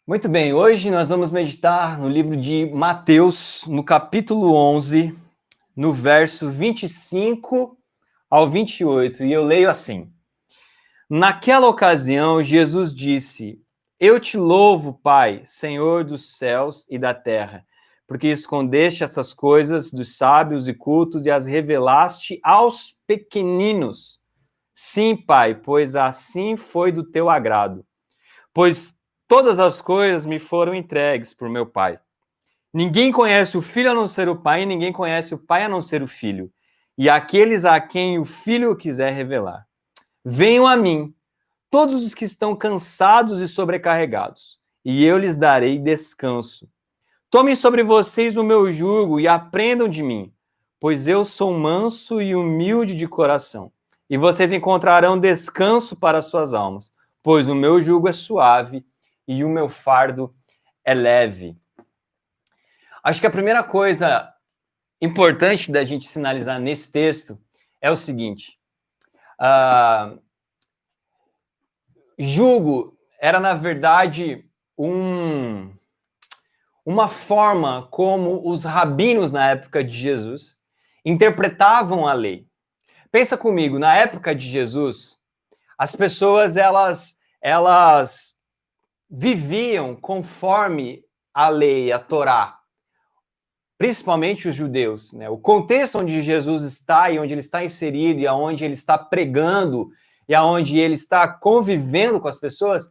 Muito bem, hoje nós vamos meditar no livro de Mateus, no capítulo 11, no verso 25 ao 28, e eu leio assim: Naquela ocasião, Jesus disse: Eu te louvo, Pai, Senhor dos céus e da terra, porque escondeste essas coisas dos sábios e cultos e as revelaste aos pequeninos. Sim, Pai, pois assim foi do teu agrado. Pois todas as coisas me foram entregues por meu Pai. Ninguém conhece o Filho a não ser o Pai, e ninguém conhece o Pai a não ser o Filho, e aqueles a quem o Filho quiser revelar. Venham a mim, todos os que estão cansados e sobrecarregados, e eu lhes darei descanso. Tomem sobre vocês o meu jugo e aprendam de mim, pois eu sou manso e humilde de coração, e vocês encontrarão descanso para suas almas, pois o meu jugo é suave e o meu fardo é leve. Acho que a primeira coisa importante da gente sinalizar nesse texto é o seguinte: jugo era, na verdade, uma forma como os rabinos na época de Jesus interpretavam a lei. Pensa comigo, na época de Jesus, as pessoas elas viviam conforme a lei, a Torá, principalmente os judeus, né? O contexto onde Jesus está e onde ele está inserido e aonde ele está pregando e aonde ele está convivendo com as pessoas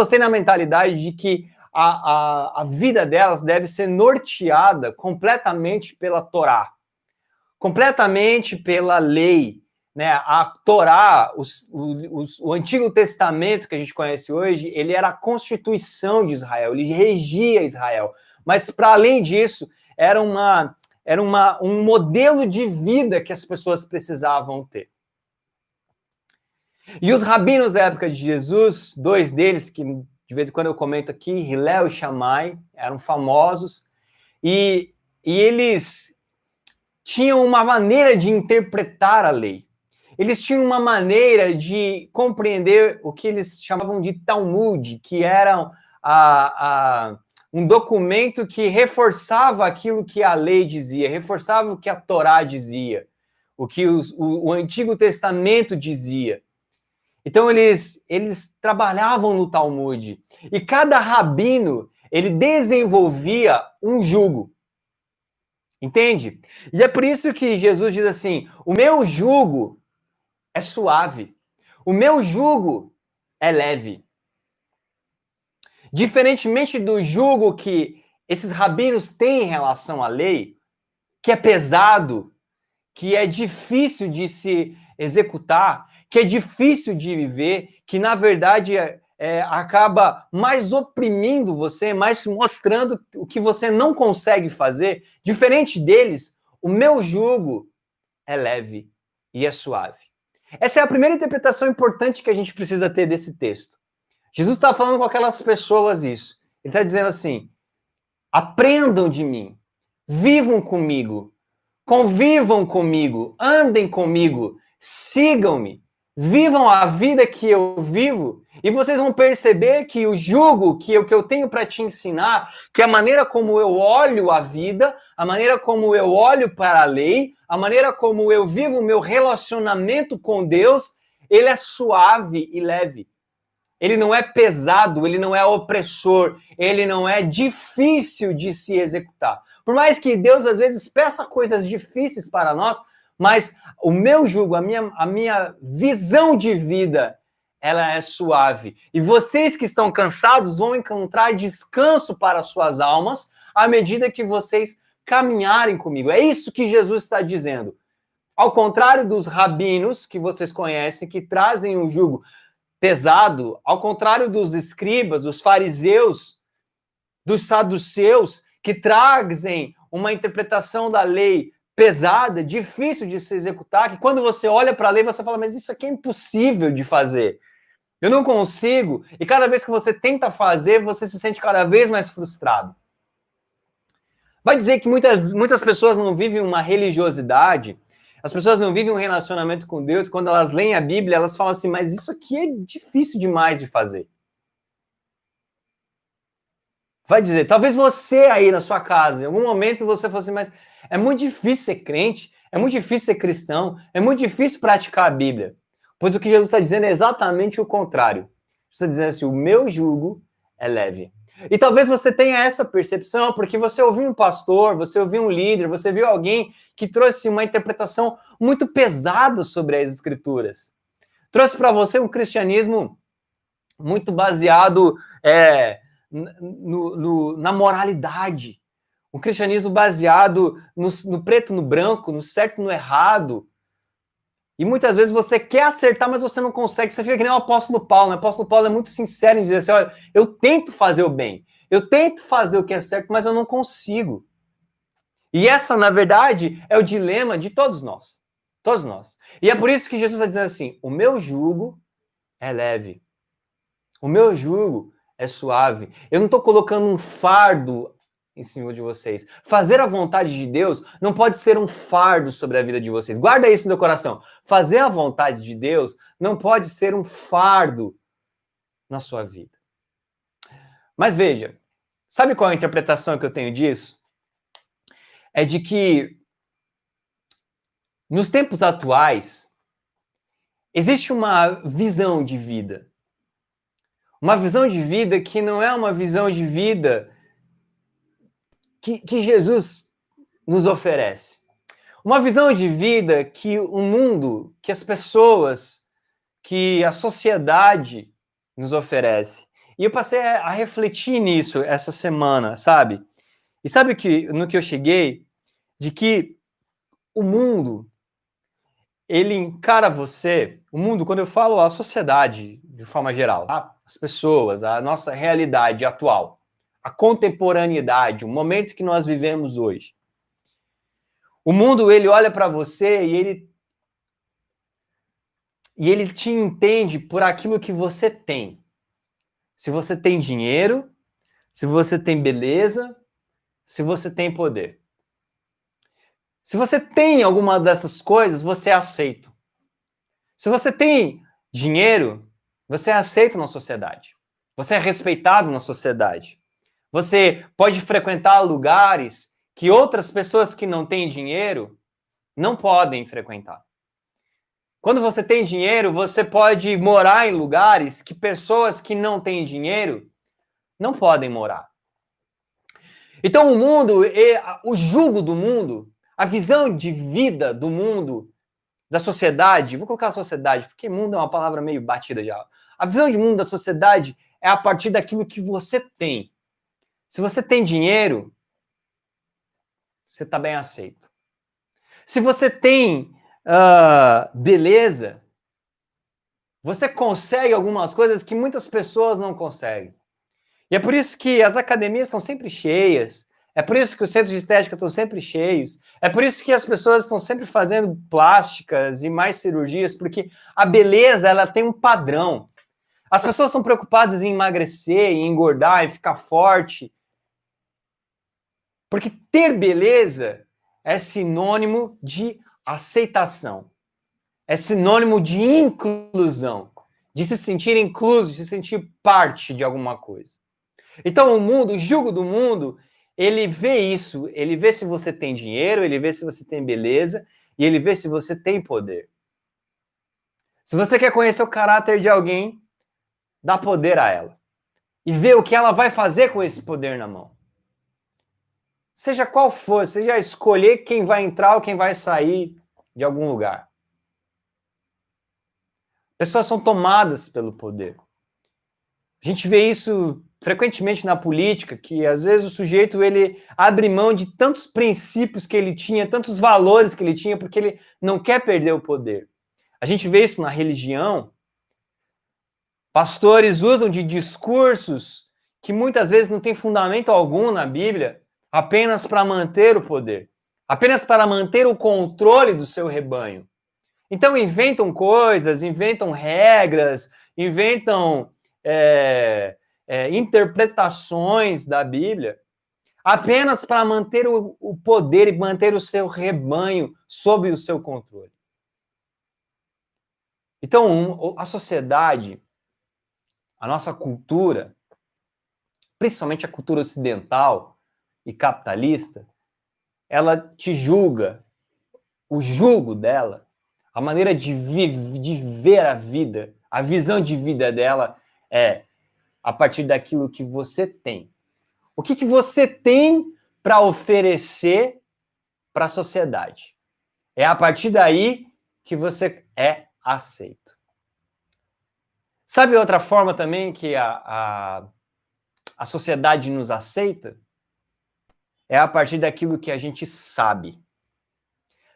têm a mentalidade de que a vida delas deve ser norteada completamente pela Torá, completamente pela lei, né? A Torá, o Antigo Testamento que a gente conhece hoje, ele era a constituição de Israel, ele regia Israel. Mas, para além disso, era um modelo de vida que as pessoas precisavam ter. E os rabinos da época de Jesus, dois deles, que de vez em quando eu comento aqui, Hillel e Shammai, eram famosos, e eles tinham uma maneira de interpretar a lei. Eles tinham uma maneira de compreender o que eles chamavam de Talmud, que era um documento que reforçava aquilo que a lei dizia, reforçava o que a Torá dizia, o que o Antigo Testamento dizia. Então, eles trabalhavam no Talmud. E cada rabino, ele desenvolvia um jugo. Entende? E é por isso que Jesus diz assim: o meu jugo é suave, o meu jugo é leve. Diferentemente do jugo que esses rabinos têm em relação à lei, que é pesado, que é difícil de se executar, que é difícil de viver, que na verdade acaba mais oprimindo você, mais mostrando o que você não consegue fazer. Diferente deles, o meu jugo é leve e é suave. Essa é a primeira interpretação importante que a gente precisa ter desse texto. Jesus está falando com aquelas pessoas isso. Ele está dizendo assim: aprendam de mim, vivam comigo, convivam comigo, andem comigo, sigam-me, vivam a vida que eu vivo, e vocês vão perceber que o jugo que eu tenho para te ensinar, que a maneira como eu olho a vida, a maneira como eu olho para a lei, a maneira como eu vivo o meu relacionamento com Deus, ele é suave e leve. Ele não é pesado, ele não é opressor, ele não é difícil de se executar. Por mais que Deus às vezes peça coisas difíceis para nós, mas o meu jugo, a minha visão de vida, ela é suave. E vocês que estão cansados vão encontrar descanso para suas almas à medida que vocês caminharem comigo. É isso que Jesus está dizendo. Ao contrário dos rabinos que vocês conhecem, que trazem um jugo pesado, ao contrário dos escribas, dos fariseus, dos saduceus, que trazem uma interpretação da lei pesada, difícil de se executar, que quando você olha para a lei, você fala, mas isso aqui é impossível de fazer. Eu não consigo. E cada vez que você tenta fazer, você se sente cada vez mais frustrado. Vai dizer que muitas pessoas não vivem uma religiosidade, as pessoas não vivem um relacionamento com Deus, quando elas leem a Bíblia, elas falam assim, mas isso aqui é difícil demais de fazer. Vai dizer, talvez você aí na sua casa, em algum momento você fosse assim, mas é muito difícil ser crente, é muito difícil ser cristão, é muito difícil praticar a Bíblia. Pois o que Jesus está dizendo é exatamente o contrário. Jesus está dizendo assim, o meu jugo é leve. E talvez você tenha essa percepção porque você ouviu um pastor, você ouviu um líder, você viu alguém que trouxe uma interpretação muito pesada sobre as Escrituras. Trouxe para você um cristianismo muito baseado na moralidade. Um cristianismo baseado no preto, no branco, no certo e no errado. E muitas vezes você quer acertar, mas você não consegue. Você fica que nem o apóstolo Paulo, né? O apóstolo Paulo é muito sincero em dizer assim, olha, eu tento fazer o bem, eu tento fazer o que é certo, mas eu não consigo. E essa, na verdade, é o dilema de todos nós. Todos nós. E é por isso que Jesus está dizendo assim, o meu jugo é leve. O meu jugo é suave. Eu não estou colocando um fardo em cima de vocês. Fazer a vontade de Deus não pode ser um fardo sobre a vida de vocês. Guarda isso no teu coração. Fazer a vontade de Deus não pode ser um fardo na sua vida. Mas veja, sabe qual é a interpretação que eu tenho disso? É de que nos tempos atuais existe uma visão de vida. Uma visão de vida que não é uma visão de vida que Jesus nos oferece. Uma visão de vida que o mundo, que as pessoas, que a sociedade nos oferece. E eu passei a refletir nisso essa semana, sabe? E sabe no que eu cheguei? De que o mundo, ele encara você, o mundo, quando eu falo a sociedade de forma geral, tá? As pessoas, a nossa realidade atual, a contemporaneidade, o momento que nós vivemos hoje. O mundo, ele olha para você e ele te entende por aquilo que você tem. Se você tem dinheiro, se você tem beleza, se você tem poder. Se você tem alguma dessas coisas, você é aceito. Se você tem dinheiro, você é aceito na sociedade. Você é respeitado na sociedade. Você pode frequentar lugares que outras pessoas que não têm dinheiro não podem frequentar. Quando você tem dinheiro, você pode morar em lugares que pessoas que não têm dinheiro não podem morar. Então o mundo, o jugo do mundo, a visão de vida do mundo, da sociedade, vou colocar a sociedade, porque mundo é uma palavra meio batida já. A visão de mundo da sociedade é a partir daquilo que você tem. Se você tem dinheiro, você está bem aceito. Se você tem beleza, você consegue algumas coisas que muitas pessoas não conseguem. E é por isso que as academias estão sempre cheias, é por isso que os centros de estética estão sempre cheios, é por isso que as pessoas estão sempre fazendo plásticas e mais cirurgias, porque a beleza, ela tem um padrão. As pessoas estão preocupadas em emagrecer, em engordar, em ficar forte. Porque ter beleza é sinônimo de aceitação. É sinônimo de inclusão, de se sentir incluso, de se sentir parte de alguma coisa. Então o mundo, o jugo do mundo, ele vê isso, ele vê se você tem dinheiro, ele vê se você tem beleza e ele vê se você tem poder. Se você quer conhecer o caráter de alguém, dá poder a ela e vê o que ela vai fazer com esse poder na mão. Seja qual for, seja escolher quem vai entrar ou quem vai sair de algum lugar. Pessoas são tomadas pelo poder. A gente vê isso frequentemente na política, que às vezes o sujeito ele abre mão de tantos princípios que ele tinha, tantos valores que ele tinha, porque ele não quer perder o poder. A gente vê isso na religião. Pastores usam de discursos que muitas vezes não têm fundamento algum na Bíblia, apenas para manter o poder, apenas para manter o controle do seu rebanho. Então inventam coisas, inventam regras, inventam interpretações da Bíblia, apenas para manter o poder e manter o seu rebanho sob o seu controle. Então a sociedade, a nossa cultura, principalmente a cultura ocidental e capitalista, ela te julga, o julgo dela, a maneira de ver a vida, a visão de vida dela é a partir daquilo que você tem. O que você tem para oferecer para a sociedade? É a partir daí que você é aceito. Sabe outra forma também que a sociedade nos aceita? É a partir daquilo que a gente sabe.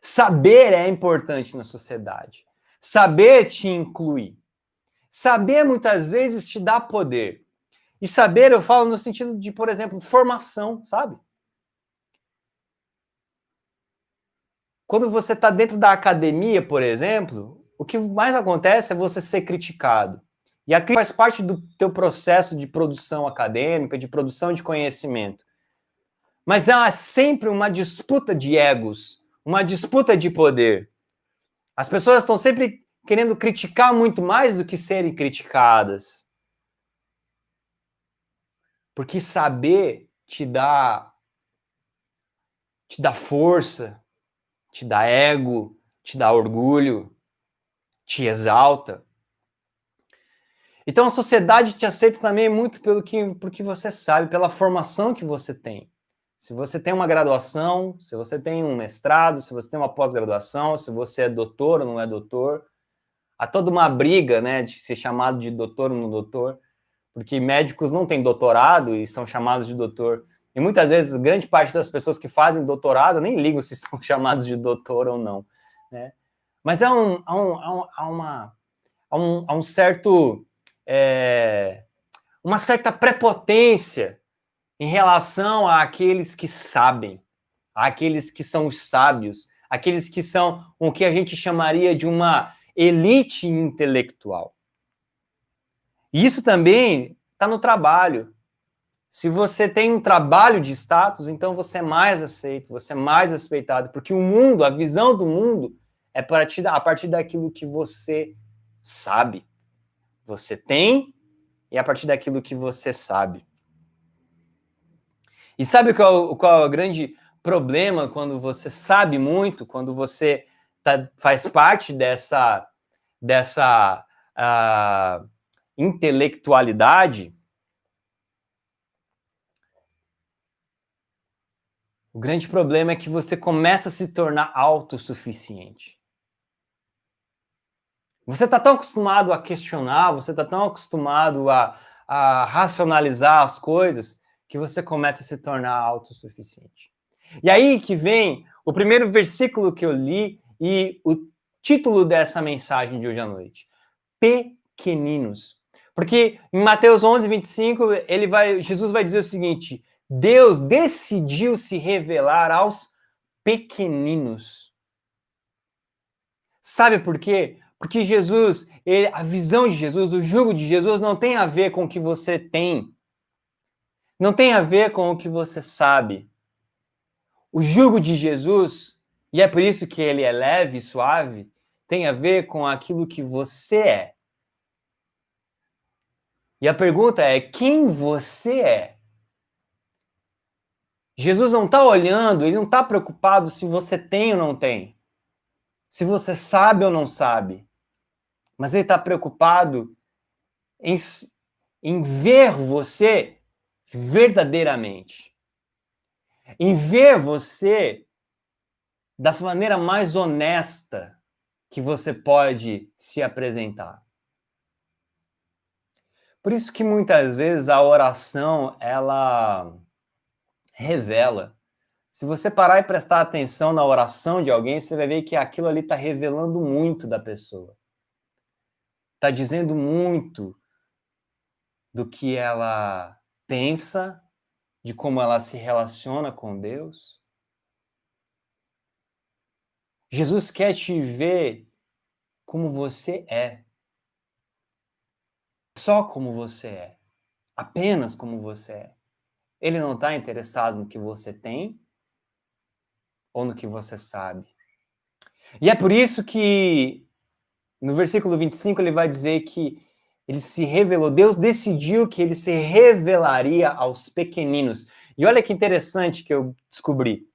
Saber é importante na sociedade. Saber te inclui. Saber muitas vezes te dá poder. E saber eu falo no sentido de, por exemplo, formação, sabe? Quando você está dentro da academia, por exemplo, o que mais acontece é você ser criticado. E a crítica faz parte do teu processo de produção acadêmica, de produção de conhecimento. Mas há sempre uma disputa de egos, uma disputa de poder. As pessoas estão sempre querendo criticar muito mais do que serem criticadas. Porque saber te dá força, te dá ego, te dá orgulho, te exalta. Então a sociedade te aceita também muito pelo que você sabe, pela formação que você tem. Se você tem uma graduação, se você tem um mestrado, se você tem uma pós-graduação, se você é doutor ou não é doutor, há toda uma briga, né, de ser chamado de doutor ou não doutor, porque médicos não têm doutorado e são chamados de doutor. E muitas vezes, grande parte das pessoas que fazem doutorado nem ligam se são chamados de doutor ou não, né? Mas há um certo... uma certa prepotência em relação àqueles que sabem, àqueles que são os sábios, aqueles que são o que a gente chamaria de uma elite intelectual. E isso também está no trabalho. Se você tem um trabalho de status, então você é mais aceito, você é mais respeitado, porque o mundo, a visão do mundo é a partir daquilo que você sabe. Você tem e a partir daquilo que você sabe. E sabe qual é o grande problema quando você sabe muito, quando você faz parte dessa intelectualidade? O grande problema é que você começa a se tornar autossuficiente. Você está tão acostumado a questionar, você está tão acostumado a racionalizar as coisas, que você começa a se tornar autossuficiente. E aí que vem o primeiro versículo que eu li e o título dessa mensagem de hoje à noite. Pequeninos. Porque em Mateus 11, 25, Jesus vai dizer o seguinte: Deus decidiu se revelar aos pequeninos. Sabe por quê? Porque Jesus, a visão de Jesus, o jugo de Jesus não tem a ver com o que você tem. Não tem a ver com o que você sabe. O jugo de Jesus, e é por isso que ele é leve e suave, tem a ver com aquilo que você é. E a pergunta é: quem você é? Jesus não está olhando, ele não está preocupado se você tem ou não tem, se você sabe ou não sabe, mas ele está preocupado em ver você verdadeiramente, em ver você da maneira mais honesta que você pode se apresentar. Por isso que muitas vezes a oração, ela revela. Se você parar e prestar atenção na oração de alguém, você vai ver que aquilo ali está revelando muito da pessoa. Está dizendo muito do que ela pensa, de como ela se relaciona com Deus. Jesus quer te ver como você é. Só como você é. Apenas como você é. Ele não está interessado no que você tem ou no que você sabe. E é por isso que no versículo 25 ele vai dizer que Ele se revelou, Deus decidiu que ele se revelaria aos pequeninos. E olha que interessante que eu descobri.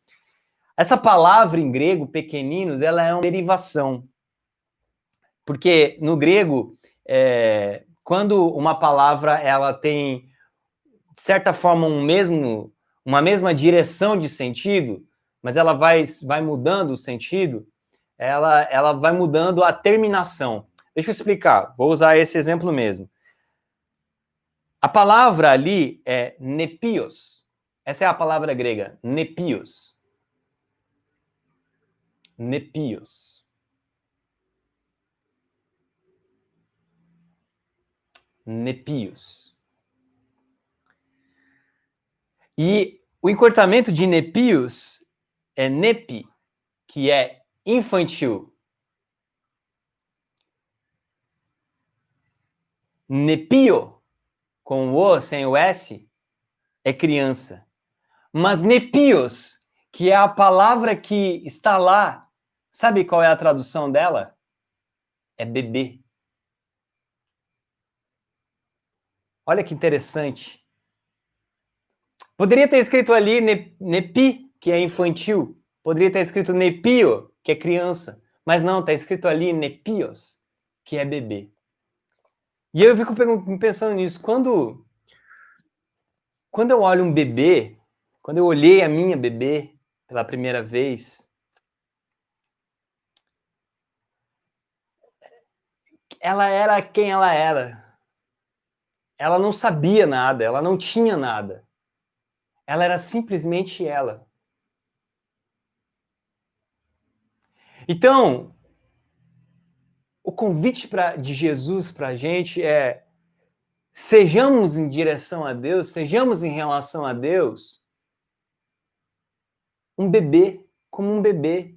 Essa palavra em grego, pequeninos, ela é uma derivação. Porque no grego, quando uma palavra ela tem, de certa forma, uma mesma direção de sentido, mas ela vai mudando o sentido, ela vai mudando a terminação. Deixa eu explicar, vou usar esse exemplo mesmo. A palavra ali é nepios. Essa é a palavra grega, nepios. Nepios. Nepios. E o encurtamento de nepios é nepi, que é infantil. Nepio, com o O, sem o S, é criança. Mas nepios, que é a palavra que está lá, sabe qual é a tradução dela? É bebê. Olha que interessante. Poderia ter escrito ali nepi, que é infantil. Poderia ter escrito nepio, que é criança. Mas não, está escrito ali nepios, que é bebê. E eu fico pensando nisso. Quando eu olho um bebê, quando eu olhei a minha bebê pela primeira vez, ela era quem ela era. Ela não sabia nada, ela não tinha nada. Ela era simplesmente ela. Então, o convite de Jesus para a gente é: sejamos em direção a Deus, sejamos em relação a Deus um bebê, como um bebê,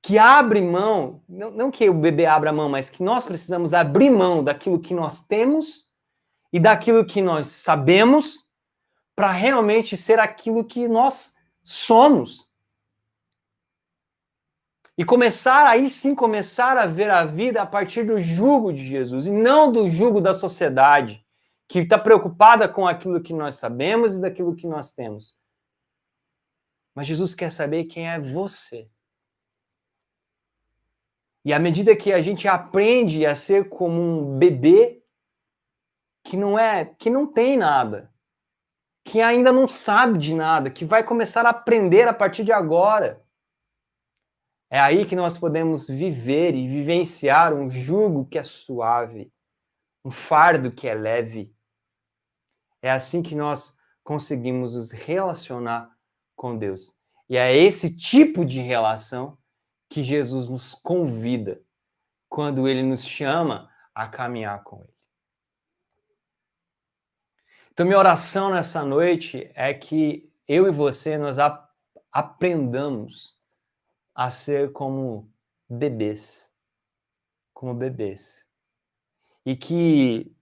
que abre mão, não que o bebê abra mão, mas que nós precisamos abrir mão daquilo que nós temos e daquilo que nós sabemos para realmente ser aquilo que nós somos. E aí sim começar a ver a vida a partir do jugo de Jesus, e não do jugo da sociedade, que está preocupada com aquilo que nós sabemos e daquilo que nós temos. Mas Jesus quer saber quem é você. E à medida que a gente aprende a ser como um bebê que não tem nada, que ainda não sabe de nada, que vai começar a aprender a partir de agora, é aí que nós podemos viver e vivenciar um jugo que é suave, um fardo que é leve. É assim que nós conseguimos nos relacionar com Deus. E é esse tipo de relação que Jesus nos convida quando ele nos chama a caminhar com ele. Então, minha oração nessa noite é que eu e você nós aprendamos a ser como bebês. Como bebês. E que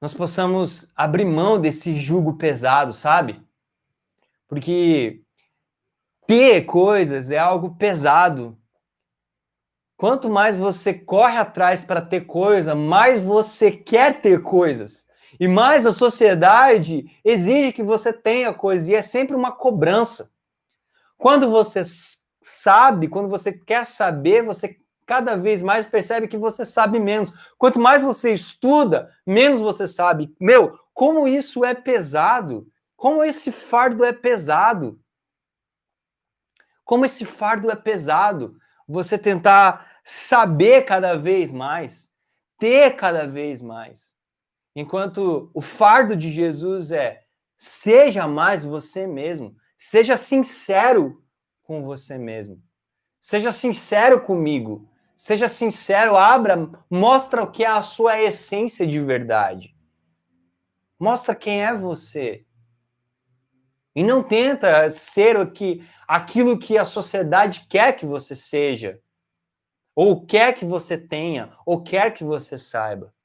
nós possamos abrir mão desse jugo pesado, sabe? Porque ter coisas é algo pesado. Quanto mais você corre atrás para ter coisa, mais você quer ter coisas. E mais a sociedade exige que você tenha coisas. E é sempre uma cobrança. Quando você sabe, quando você quer saber, você cada vez mais percebe que você sabe menos. Quanto mais você estuda, menos você sabe. Meu, como isso é pesado. Como esse fardo é pesado. Como esse fardo é pesado. Você tentar saber cada vez mais, ter cada vez mais. Enquanto o fardo de Jesus é: seja mais você mesmo, seja sincero com você mesmo, seja sincero comigo, seja sincero, mostra o que é a sua essência de verdade. Mostra quem é você. E não tenta ser aquilo que a sociedade quer que você seja, ou quer que você tenha, ou quer que você saiba.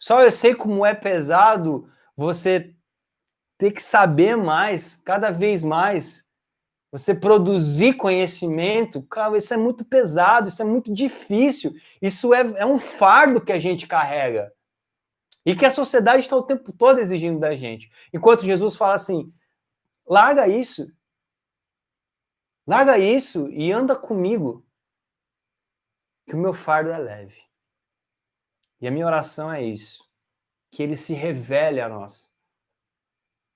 Só eu sei como é pesado você ter que saber mais, cada vez mais, Você produzir conhecimento, cara, isso é muito pesado, isso é muito difícil, isso é um fardo que a gente carrega. E que a sociedade está o tempo todo exigindo da gente. Enquanto Jesus fala assim, larga isso e anda comigo, que o meu fardo é leve. E a minha oração é isso, que ele se revele a nós.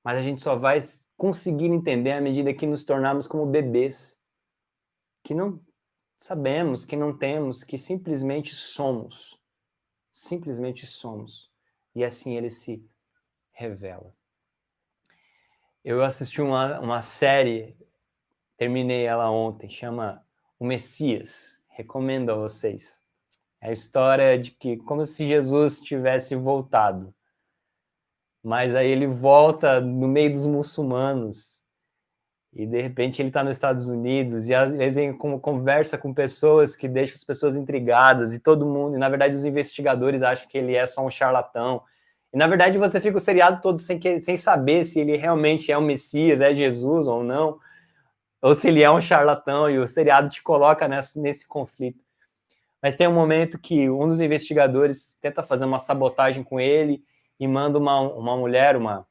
Mas a gente só vai conseguir entender à medida que nos tornarmos como bebês, que não sabemos, que não temos, que simplesmente somos. Simplesmente somos. E assim ele se revela. Eu assisti uma série, terminei ela ontem, chama O Messias. Recomendo a vocês. É a história de que, como se Jesus tivesse voltado. Mas aí ele volta no meio dos muçulmanos. E de repente ele está nos Estados Unidos e ele tem como conversa com pessoas que deixam as pessoas intrigadas e todo mundo, e na verdade os investigadores acham que ele é só um charlatão. E na verdade você fica o seriado todo sem saber se ele realmente é o Messias, é Jesus ou não, ou se ele é um charlatão, e o seriado te coloca nesse conflito. Mas tem um momento que um dos investigadores tenta fazer uma sabotagem com ele e manda uma mulher, uma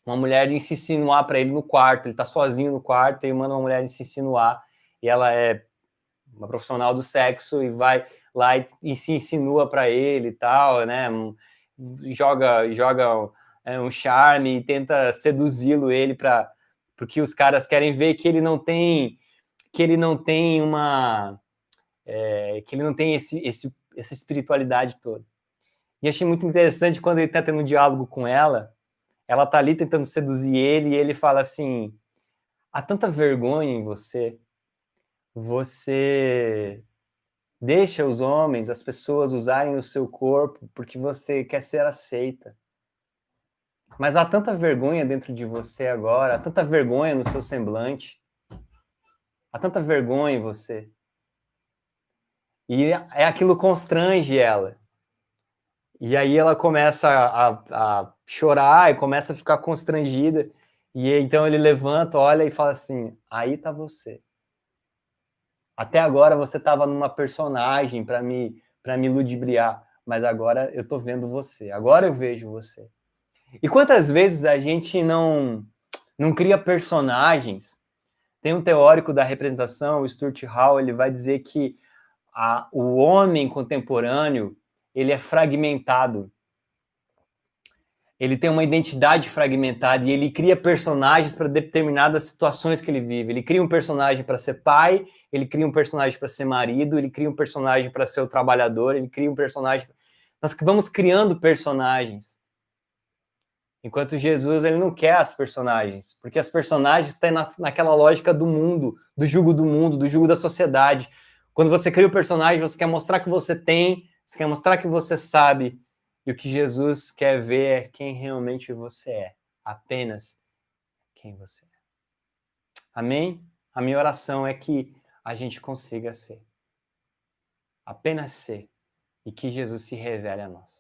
mulher se insinuar para ele no quarto, ele tá sozinho no quarto e manda uma mulher se insinuar, e ela é uma profissional do sexo e vai lá e se insinua para ele e tal, né, joga um charme e tenta seduzi-lo ele para porque os caras querem ver que ele não tem uma que ele não tem essa espiritualidade toda. E achei muito interessante quando ele tá tendo um diálogo com ela tá ali tentando seduzir ele e ele fala assim, há tanta vergonha em você, você deixa os homens, as pessoas usarem o seu corpo porque você quer ser aceita. Mas há tanta vergonha dentro de você agora, há tanta vergonha no seu semblante, há tanta vergonha em você. E aquilo constrange ela. E aí ela começa a chorar e começa a ficar constrangida. E então ele levanta, olha e fala assim, aí tá você. Até agora você estava numa personagem para me ludibriar, mas agora eu tô vendo você. Agora eu vejo você. E quantas vezes a gente não cria personagens? Tem um teórico da representação, o Stuart Hall, ele vai dizer que o homem contemporâneo ele é fragmentado. Ele tem uma identidade fragmentada e ele cria personagens para determinadas situações que ele vive. Ele cria um personagem para ser pai, ele cria um personagem para ser marido, ele cria um personagem para ser o trabalhador, ele cria um personagem. Nós vamos criando personagens. Enquanto Jesus, ele não quer as personagens, porque as personagens estão naquela lógica do mundo, do jugo da sociedade. Quando você cria o personagem, você quer mostrar que você tem, você quer mostrar que você sabe, e o que Jesus quer ver é quem realmente você é, apenas quem você é. Amém? A minha oração é que a gente consiga ser, apenas ser, e que Jesus se revele a nós.